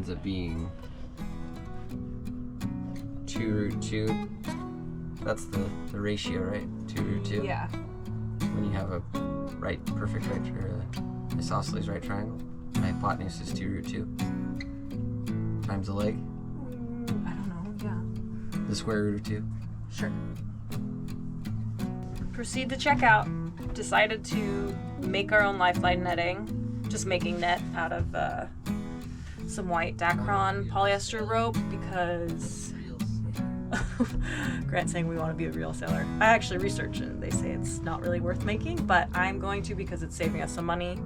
ends up being 2√2. That's the ratio, right? 2√2? Yeah. When you have a perfect right, or isosceles right triangle, the hypotenuse is 2√2 times the leg. I don't know, yeah. The square root of 2. Sure. Proceed to checkout. Decided to make our own lifeline netting. Just making net out of some white Dacron polyester rope because Grant's saying we want to be a real sailor. I actually researched it and they say it's not really worth making, but I'm going to because it's saving us some money.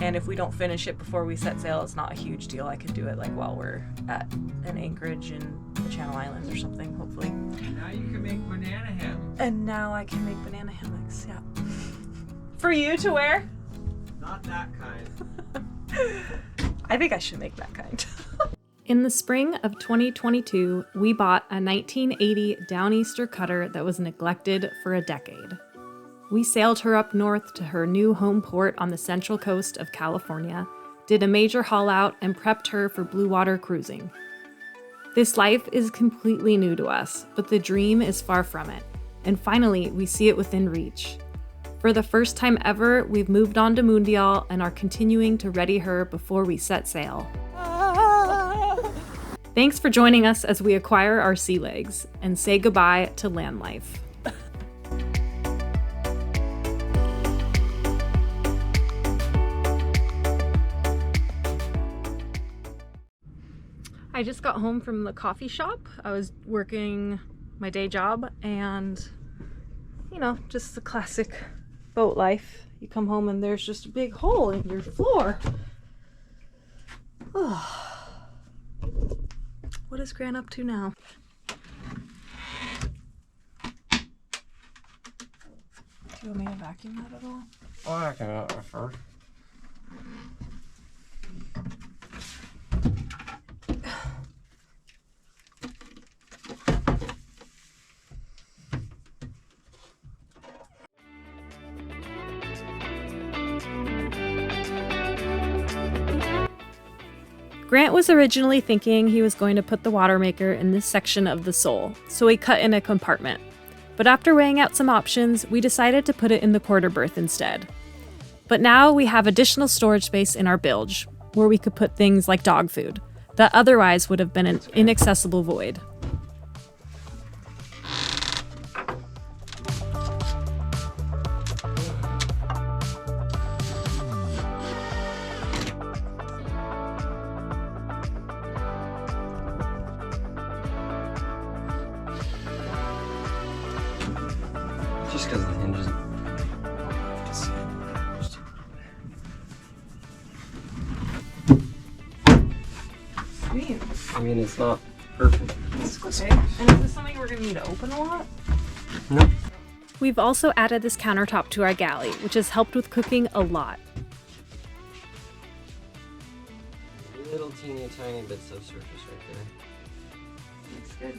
And if we don't finish it before we set sail, it's not a huge deal. I could do it like while we're at an anchorage in the Channel Islands or something, hopefully. And now you can make banana hammocks. And now I can make banana hammocks, yeah. For you to wear? Not that kind. I think I should make that kind. In the spring of 2022, we bought a 1980 downeaster cutter that was neglected for a decade. We sailed her up north to her new home port on the central coast of California, did a major haul out, and prepped her for blue water cruising. This life is completely new to us, but the dream is far from it, and finally we see it within reach. For the first time ever, we've moved on to Mundial and are continuing to ready her before we set sail. Thanks for joining us as we acquire our sea legs and say goodbye to land life. I just got home from the coffee shop. I was working my day job and, you know, just the classic boat life. You come home and there's just a big hole in your floor. Oh. What is Grant up to now? Do you want me to vacuum that at all? Oh, I can first. Grant was originally thinking he was going to put the water maker in this section of the sole, so he cut in a compartment. But after weighing out some options, we decided to put it in the quarter berth instead. But now we have additional storage space in our bilge, where we could put things like dog food, that otherwise would have been an inaccessible void. Just because of the hinges. Sweet. I mean, it's not perfect. It's okay. And is this something we're going to need to open a lot? No. We've also added this countertop to our galley, which has helped with cooking a lot. Little teeny tiny bits of surface right there. Looks good.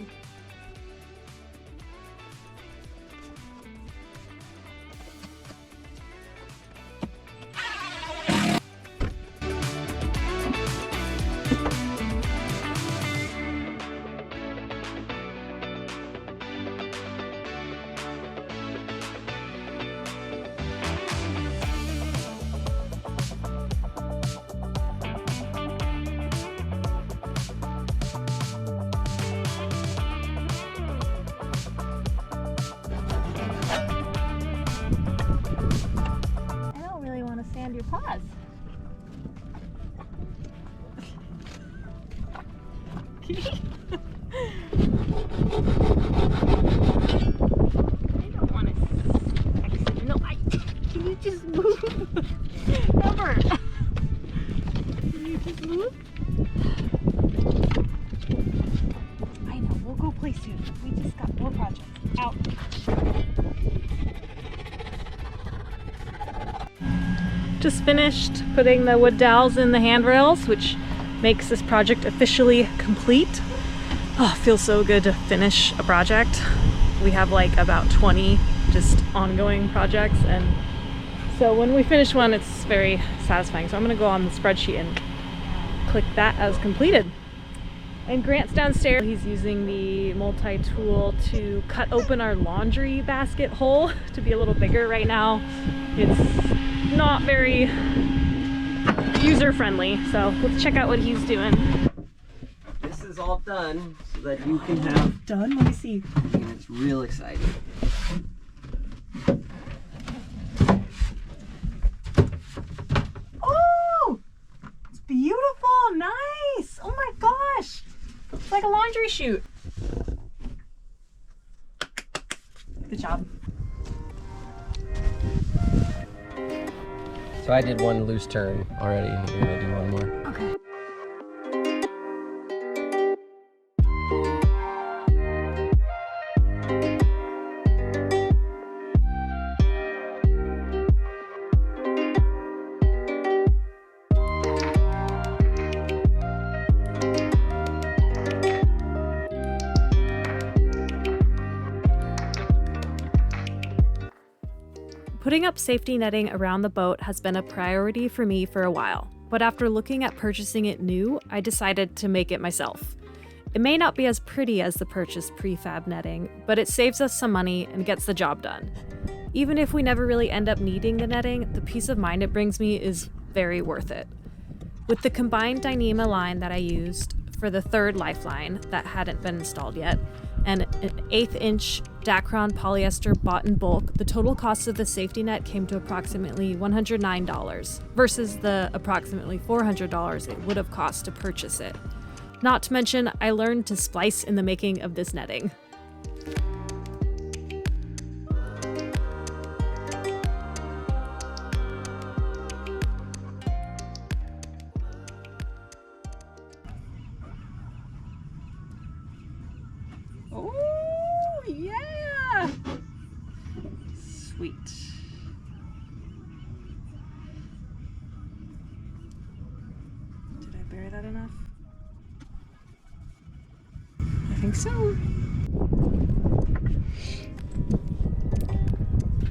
Sand your paws. I don't want to exit. No, can you just move? Amber, can you just move? I know, we'll go play soon. We just got more projects. Out. Just finished putting the wood dowels in the handrails, which makes this project officially complete. Oh, it feels so good to finish a project. We have like about 20 just ongoing projects, and so when we finish one, it's very satisfying. So I'm gonna go on the spreadsheet and click that as completed. And Grant's downstairs. He's using the multi-tool to cut open our laundry basket hole to be a little bigger. Right now it's not very user-friendly, so let's check out what he's doing. This is all done so that you can have Done? Let me see. and it's real exciting. Oh! It's beautiful! Nice! Oh my gosh! It's like a laundry chute. Good job. So I did one loose turn already, and you're gonna do one more. Okay. Putting up safety netting around the boat has been a priority for me for a while, but after looking at purchasing it new, I decided to make it myself. It may not be as pretty as the purchased prefab netting, but it saves us some money and gets the job done. Even if we never really end up needing the netting, the peace of mind it brings me is very worth it. With the combined Dyneema line that I used for the third lifeline that hadn't been installed yet, and an 1/8 inch Dacron polyester bought in bulk, the total cost of the safety net came to approximately $109 versus the approximately $400 it would have cost to purchase it. Not to mention, I learned to splice in the making of this netting. Oh, yeah! Sweet. Did I bury that enough? I think so.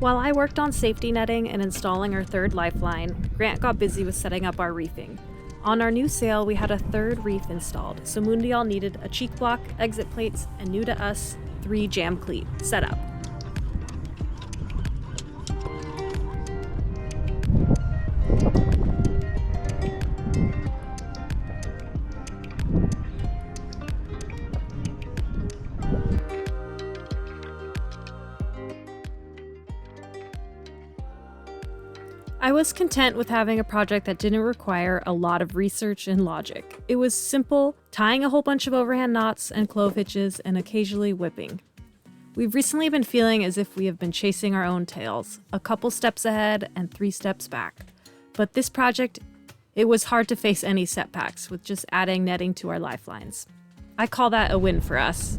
While I worked on safety netting and installing our third lifeline, Grant got busy with setting up our reefing. On our new sail, we had a third reef installed, so Mundial needed a cheek block, exit plates, and new to us, 3 jam cleat setup. I was content with having a project that didn't require a lot of research and logic. It was simple, tying a whole bunch of overhand knots and clove hitches and occasionally whipping. We've recently been feeling as if we have been chasing our own tails, a couple steps ahead and 3 steps back. But this project, it was hard to face any setbacks with just adding netting to our lifelines. I call that a win for us.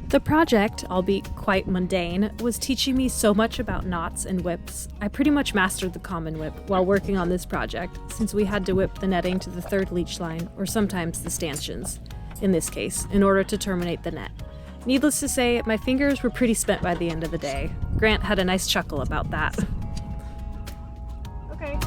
The project, albeit quite mundane, was teaching me so much about knots and whips. I pretty much mastered the common whip while working on this project, since we had to whip the netting to the third leech line, or sometimes the stanchions, in this case, in order to terminate the net. Needless to say, my fingers were pretty spent by the end of the day. Grant had a nice chuckle about that. Okay.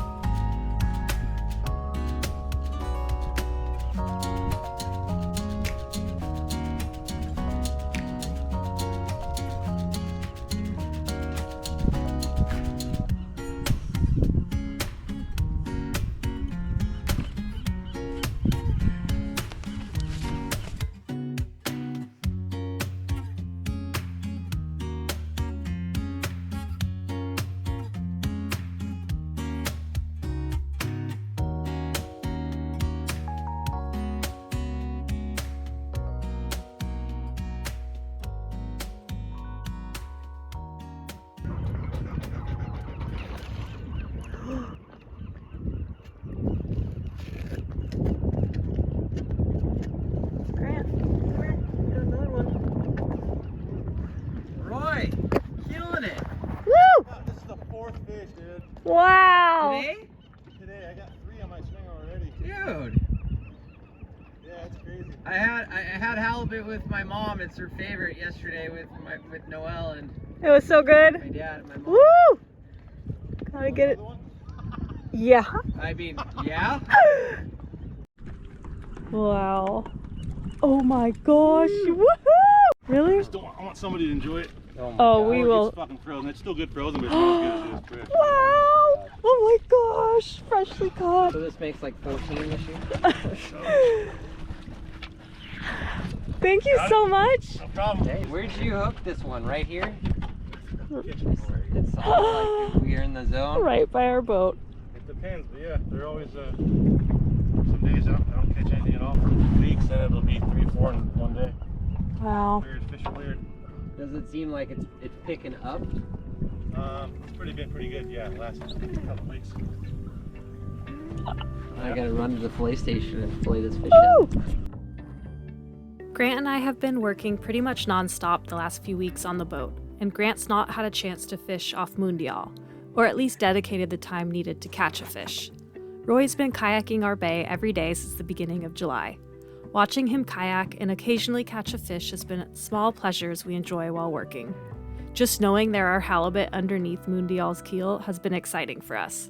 fish, dude. Wow. Today, I got 3 on my swing already. Dude. Yeah, it's crazy. I had halibut with my mom. It's her favorite yesterday with Noelle and It was so good. my dad and my mom. Woo! Gotta get it. Yeah. I mean, yeah. Wow. Oh my gosh. Woohoo! Really? I want somebody to enjoy it. Oh, my Oh, God. we It will. gets fucking frozen. It's still good frozen, but it's not as good as it is fresh. Wow! Oh my gosh! Freshly caught. So this makes like 14 this year. Thank you so much. No problem. Hey, where'd you hook this one? Right here? Kitchen floor. It's all like we're in the zone. Right by our boat. It depends, but yeah, they're always some days I don't catch anything at all for weeks, and it'll be 3 or 4 in one day. Wow. Weird, fish are weird. Does it seem like it's picking up? It's been pretty good, yeah, last couple weeks. I gotta run to the fillet station and fillet this fish Woo! in. Grant and I have been working pretty much nonstop the last few weeks on the boat, and Grant's not had a chance to fish off Mundial, or at least dedicated the time needed to catch a fish. Roy's been kayaking our bay every day since the beginning of July. Watching him kayak and occasionally catch a fish has been small pleasures we enjoy while working. Just knowing there are halibut underneath Mundial's keel has been exciting for us.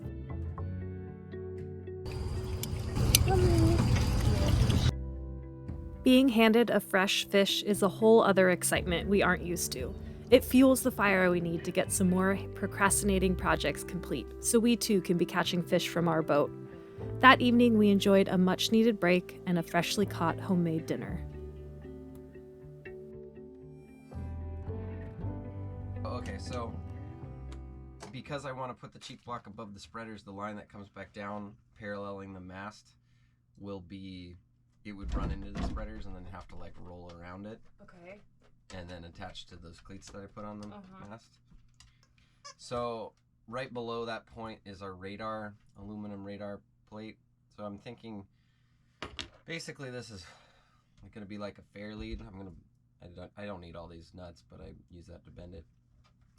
Being handed a fresh fish is a whole other excitement we aren't used to. It fuels the fire we need to get some more procrastinating projects complete, so we too can be catching fish from our boat. That evening, we enjoyed a much-needed break and a freshly caught homemade dinner. Okay, so because I want to put the cheek block above the spreaders, the line that comes back down paralleling the mast it would run into the spreaders and then have to like roll around it Okay. and then attach to those cleats that I put on the mast. So right below that point is our aluminum radar plate. So I'm thinking basically this is going to be like a fair lead. I don't need all these nuts, but I use that to bend it.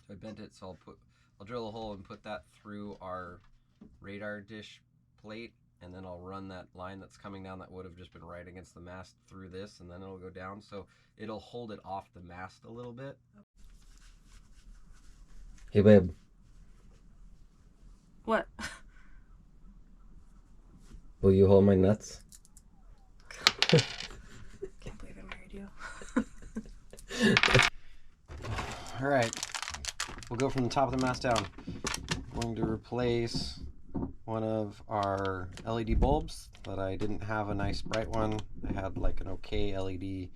So I bent it, so I'll drill a hole and put that through our radar dish plate, and then I'll run that line that's coming down that would have just been right against the mast through this, and then it'll go down, so it'll hold it off the mast a little bit. Hey babe. What? Will you hold my nuts? Can't believe I married you. Alright, we'll go from the top of the mast down. I'm going to replace one of our LED bulbs that I didn't have a nice bright one. I had like an okay LED,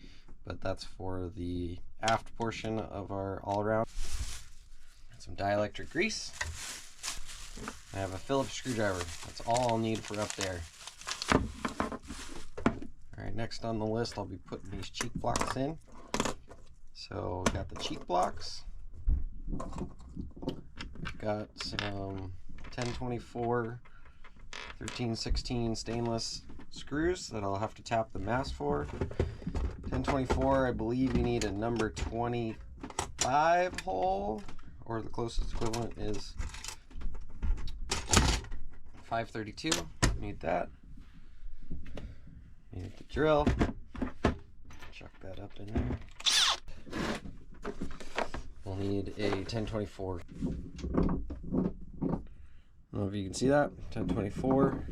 but that's for the aft portion of our all-around. Some dielectric grease. I have a Phillips screwdriver. That's all I'll need for up there. Alright, next on the list I'll be putting these cheek blocks in. So we got the cheek blocks. We've got some 1024 1316 stainless screws that I'll have to tap the mast for. 1024, I believe you need a number 25 hole, or the closest equivalent is 532. Need that. Need the drill. Chuck that up in there. We'll need a 1024. I don't know if you can see that. 1024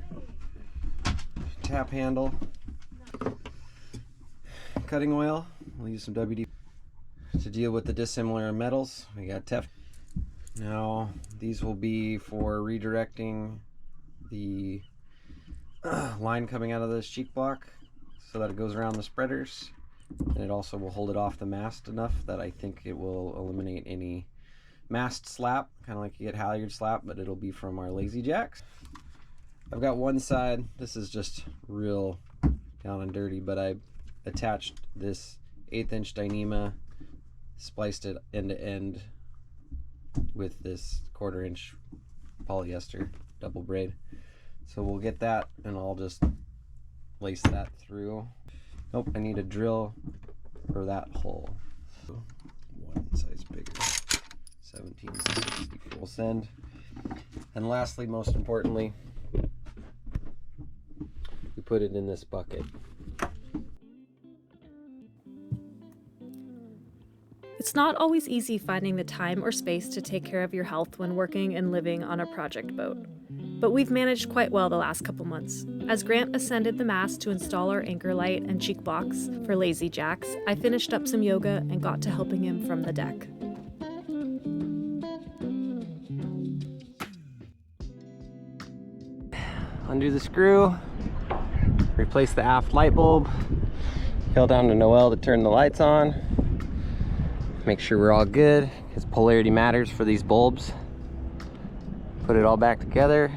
tap handle. Cutting oil. We'll use some WD to deal with the dissimilar metals. We got Tef. Now these will be for redirecting the line coming out of this cheek block so that it goes around the spreaders, and it also will hold it off the mast enough that I think it will eliminate any mast slap, kind of like you get halyard slap, but it'll be from our Lazyjacks. I've got one side, this is just real down and dirty, but I attached this 1/8 inch Dyneema, spliced it end to end with this 1/4 inch polyester double braid. So we'll get that and I'll just lace that through. Nope, I need a drill for that hole. One size bigger, 1760 full send. And lastly, most importantly, we put it in this bucket. It's not always easy finding the time or space to take care of your health when working and living on a project boat. But we've managed quite well the last couple months. As Grant ascended the mast to install our anchor light and cheek blocks for Lazyjacks, I finished up some yoga and got to helping him from the deck. Undo the screw, replace the aft light bulb, hail down to Noel to turn the lights on, make sure we're all good, because polarity matters for these bulbs. Put it all back together,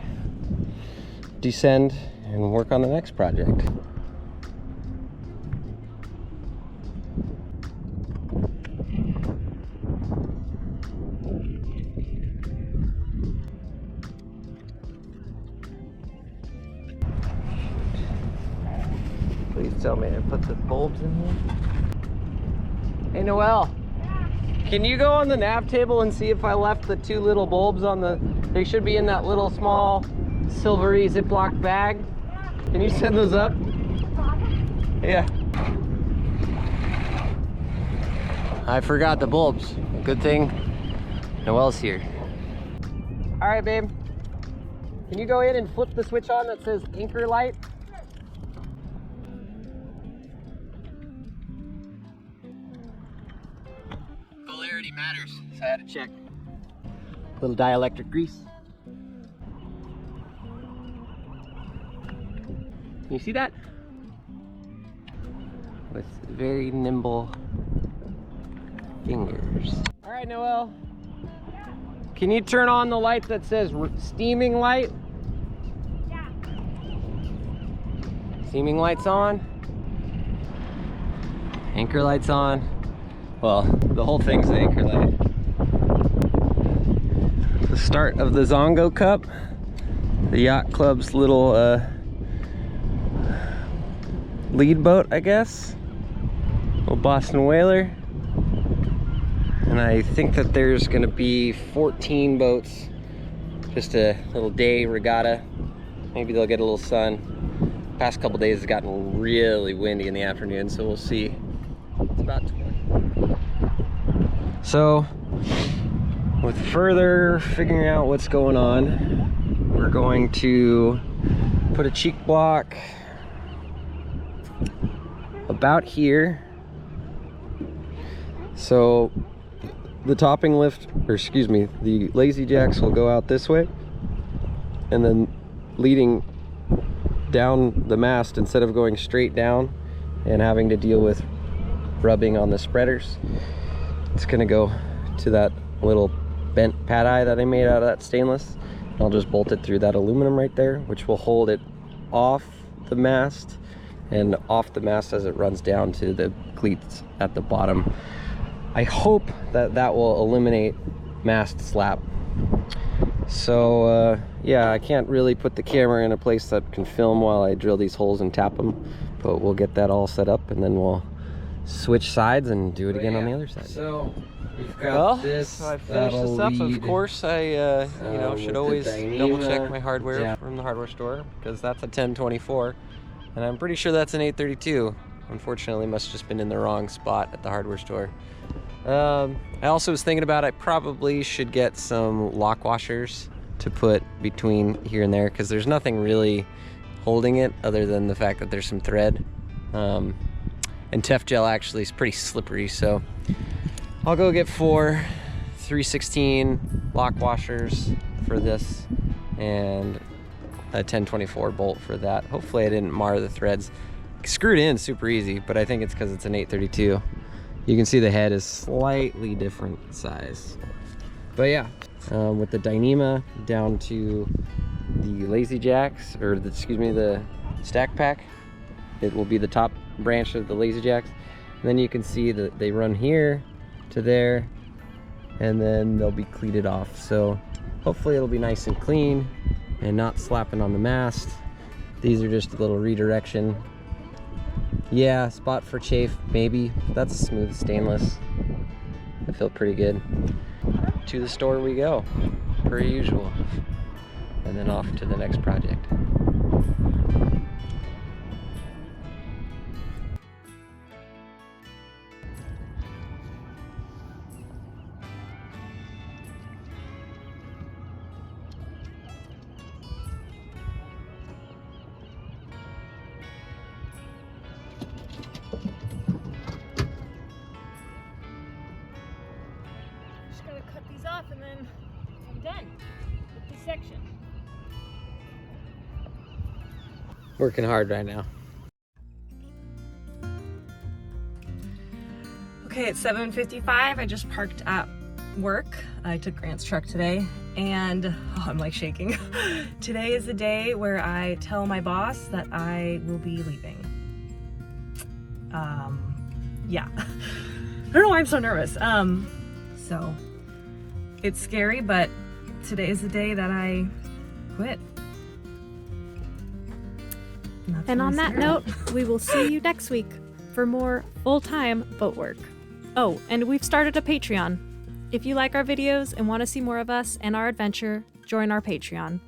descend, and work on the next project. Please tell me to put the bulbs in here. Hey Noel, can you go on the nav table and see if I left the 2 little bulbs on the, they should be in that little small silvery Ziploc bag. Can you send those up? Yeah. I forgot the bulbs. Good thing Noel's here. All right, babe. Can you go in and flip the switch on that says anchor light? Polarity matters, so I had to check. Little dielectric grease. Can you see that? With very nimble fingers. All right, Noel. Can you turn on the light that says steaming light? Yeah. Steaming light's on. Anchor light's on. Well, the whole thing's the anchor light. The start of the Zongo Cup, the yacht club's little lead boat, I guess. Little Boston whaler. And I think that there's gonna be 14 boats, just a little day regatta. Maybe they'll get a little sun. Past couple days it's gotten really windy in the afternoon, so we'll see. It's about 20. So, with further figuring out what's going on, we're going to put a cheek block about here. So the topping lift, or excuse me, the Lazyjacks will go out this way, and then leading down the mast, instead of going straight down and having to deal with rubbing on the spreaders, it's gonna go to that little bent pad eye that I made out of that stainless. I'll just bolt it through that aluminum right there, which will hold it off the mast and off the mast as it runs down to the cleats at the bottom. I hope that that will eliminate mast slap. So yeah, I can't really put the camera in a place that can film while I drill these holes and tap them, but we'll get that all set up and then we'll switch sides and do it again on the other side. So we've got this. So I finished this up. Of course, I you know, should always double check my hardware from the hardware store, because that's a 1024, and I'm pretty sure that's an 832. Unfortunately, must have just been in the wrong spot at the hardware store. I also was thinking about, I probably should get some lock washers to put between here and there, because there's nothing really holding it other than the fact that there's some thread. And Tef gel actually is pretty slippery, so I'll go get 4 3/16 lock washers for this and a 1024 bolt for that. Hopefully I didn't mar the threads. Screwed in super easy, but I think it's because it's an 832. You can see the head is slightly different size. But yeah, with the Dyneema down to the Lazyjacks, or the, excuse me, the stack pack, it will be the top branch of the Lazyjacks. And then you can see that they run here to there, and then they'll be cleated off. So hopefully it'll be nice and clean and not slapping on the mast. These are just a little redirection. Yeah, spot for chafe, maybe. That's a smooth stainless. I feel pretty good. To the store we go, per usual. and then off to the next project. Just gotta cut these off and then I'm done with this section. Working hard right now. Okay, it's 7:55. I just parked at work. I took Grant's truck today and I'm like shaking. Today is the day where I tell my boss that I will be leaving. Yeah. I don't know why I'm so nervous. So it's scary, but today is the day that I quit. And on that note, we will see you next week for more full-time boat work. Oh, and we've started a Patreon. If you like our videos and want to see more of us and our adventure, join our Patreon.